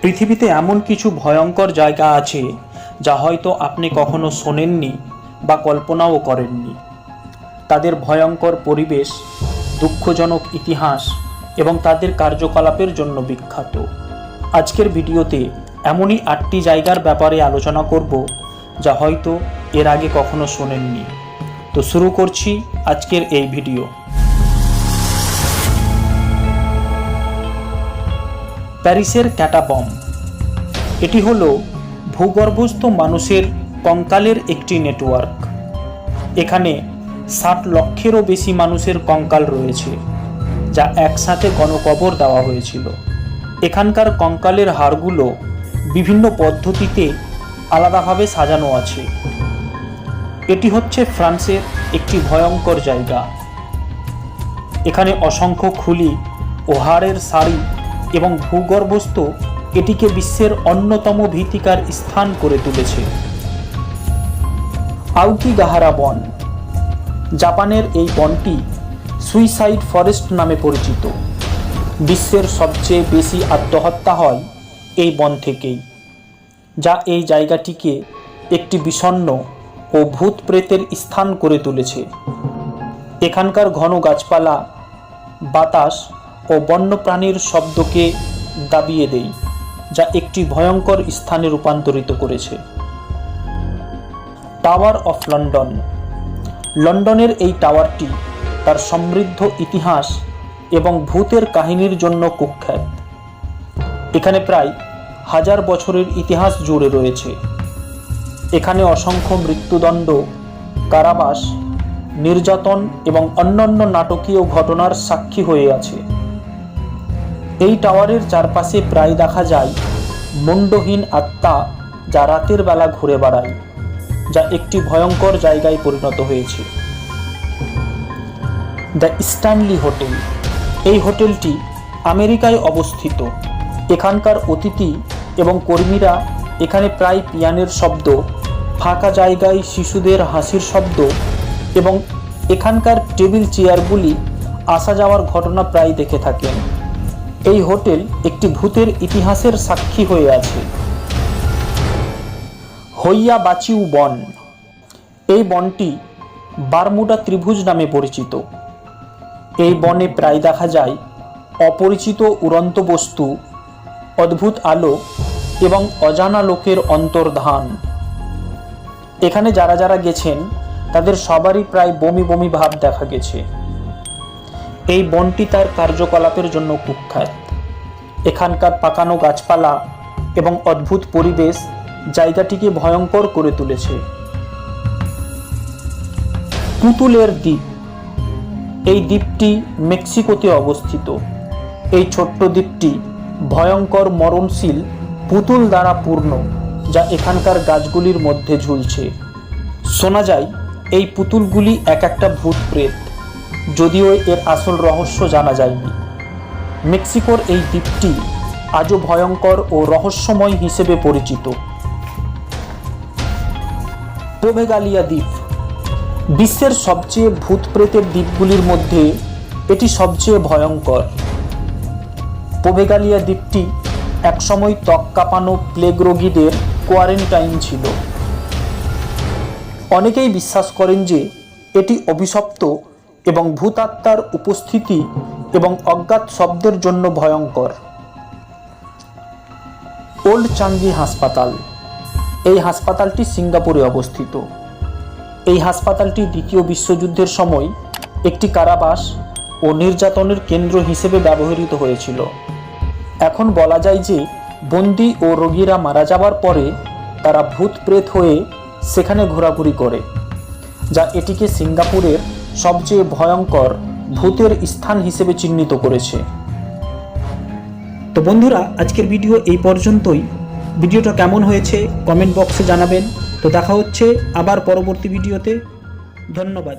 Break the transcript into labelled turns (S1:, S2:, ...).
S1: পৃথিবীতে এমন কিছু ভয়ঙ্কর জায়গা আছে যা হয়তো আপনি কখনো শোনেননি বা কল্পনাও করেননি। তাদের ভয়ঙ্কর পরিবেশ, দুঃখজনক ইতিহাস এবং তাদের কার্যকলাপের জন্য বিখ্যাত। আজকের ভিডিওতে এমনই 8টি জায়গার ব্যাপারে আলোচনা করব যা হয়তো এর আগে কখনো শোনেননি। তো শুরু করছি আজকের এই ভিডিও। প্যারিসের ক্যাটাকম্ব। এটি হলো ভূগর্ভস্থ মানুষের কঙ্কালের একটি নেটওয়ার্ক। এখানে 60 লক্ষেরও বেশি মানুষের কঙ্কাল রয়েছে, যা একসাথে গণকবর দেওয়া হয়েছিল। এখানকার কঙ্কালের হাড়গুলো বিভিন্ন পদ্ধতিতে আলাদাভাবে সাজানো আছে। এটি হচ্ছে ফ্রান্সের একটি ভয়ঙ্কর জায়গা। এখানে অসংখ্য খুলি ও হাড়ের সারি এবং ভূগর্ভস্থ এটিকে বিশ্বের অন্যতম ভীতিকর স্থান করে তুলেছে। আউকিগাহারা বন। জাপানের এই বনটি সুইসাইড ফরেস্ট নামে পরিচিত। বিশ্বের সবচেয়ে বেশি আত্মহত্যা হয় এই বন থেকেই, যা এই জায়গাটিকে একটি বিষণ্ণ ও ভূত প্রেতের স্থান করে তুলেছে। এখানকার ঘন গাছপালা, বাতাস ও বন্যপ্রাণীর শব্দকে দাবিয়ে দেয়, যা একটি ভয়ঙ্কর স্থানে রূপান্তরিত করেছে। Tower of London. লন্ডনের এই টাওয়ারটি তার সমৃদ্ধ ইতিহাস এবং ভূতের কাহিনীর জন্য কুখ্যাত। এখানে প্রায় 1000 বছরের ইতিহাস জুড়ে রয়েছে। এখানে অসংখ্য মৃত্যুদণ্ড, কারাবাস, নির্যাতন এবং অন্যান্য নাটকীয় ঘটনার সাক্ষী হয়ে আছে। এই টাওয়ারের চারপাশে প্রায় দেখা যায় মুন্ডহীন আত্মা, যা রাতের বেলা ঘুরে বেড়ায়, যা একটি ভয়ঙ্কর জায়গায় পরিণত হয়েছে। The Stanley hotel. এই হোটেলটি আমেরিকায় অবস্থিত। এখানকার অতিথি এবং কর্মীরা এখানে প্রায় পিয়ানোর শব্দ, ফাঁকা জায়গায় শিশুদের হাসির শব্দ এবং এখানকার টেবিল চেয়ারগুলি আসা যাওয়ার ঘটনা প্রায় দেখে থাকেন। এই হোটেল একটি ভূতের ইতিহাসের সাক্ষী হয়ে আছে। হইয়াবাচিউ বন। এই বনটি বারমুডা ত্রিভুজ নামে পরিচিত। এই বনে প্রায় দেখা যায় অপরিচিত উড়ন্ত বস্তু, অদ্ভুত আলো এবং অজানা লোকের অন্তর্ধান। এখানে যারা যারা গেছেন তাদের সবারই প্রায় বমি বমি ভাব দেখা গেছে। এই বনটি তার কার্যকলাপের জন্য কুখ্যাত। এখানকার পাকানো গাছপালা এবং অদ্ভুত পরিবেশ জায়গাটিকে ভয়ঙ্কর করে তুলেছে। পুতুলের দ্বীপ। এই দ্বীপটি মেক্সিকোতে অবস্থিত। এই ছোট্ট দ্বীপটি ভয়ঙ্কর মরণশীল পুতুল দ্বারা পূর্ণ, যা এখানকার গাছগুলির মধ্যে ঝুলছে। শোনা যায় এই পুতুলগুলি এক একটা ভূত প্রেত, যদিও এর আসল রহস্য জানা যায়নি। মেক্সিকোর এই দ্বীপটি আজও ভয়ঙ্কর ও রহস্যময় হিসেবে পরিচিত। পোভেগালিয়া দ্বীপ। বিশ্বের সবচেয়ে ভূত প্রেতের দ্বীপগুলির মধ্যে এটি সবচেয়ে ভয়ঙ্কর। পোভেগালিয়া দ্বীপটি একসময় ত্বক কাঁপানো প্লেগ রোগীদের কোয়ারেন্টাইন ছিল। অনেকেই বিশ্বাস করেন যে এটি অভিশপ্ত এবং ভূতাত্মার উপস্থিতি এবং অজ্ঞাত শব্দের জন্য ভয়ঙ্কর। ওল্ড চাঙ্গি হাসপাতাল। এই হাসপাতালটি সিঙ্গাপুরে অবস্থিত। এই হাসপাতালটি দ্বিতীয় বিশ্বযুদ্ধের সময় একটি কারাবাস ও নির্যাতনের কেন্দ্র হিসেবে ব্যবহৃত হয়েছিল। এখন বলা যায় যে বন্দী ও রোগীরা মারা যাবার পরে তারা ভূত প্রেত হয়ে সেখানে ঘোরাঘুরি করে, যা এটিকে সিঙ্গাপুরের সবচেয়ে ভয়ঙ্কর ভূতের স্থান হিসেবে চিহ্নিত করেছে। তো বন্ধুরা, আজকের ভিডিও এই পর্যন্তই। ভিডিওটা কেমন হয়েছে কমেন্ট বক্সে জানাবেন। তো দেখা হচ্ছে আবার পরবর্তী ভিডিওতে। ধন্যবাদ।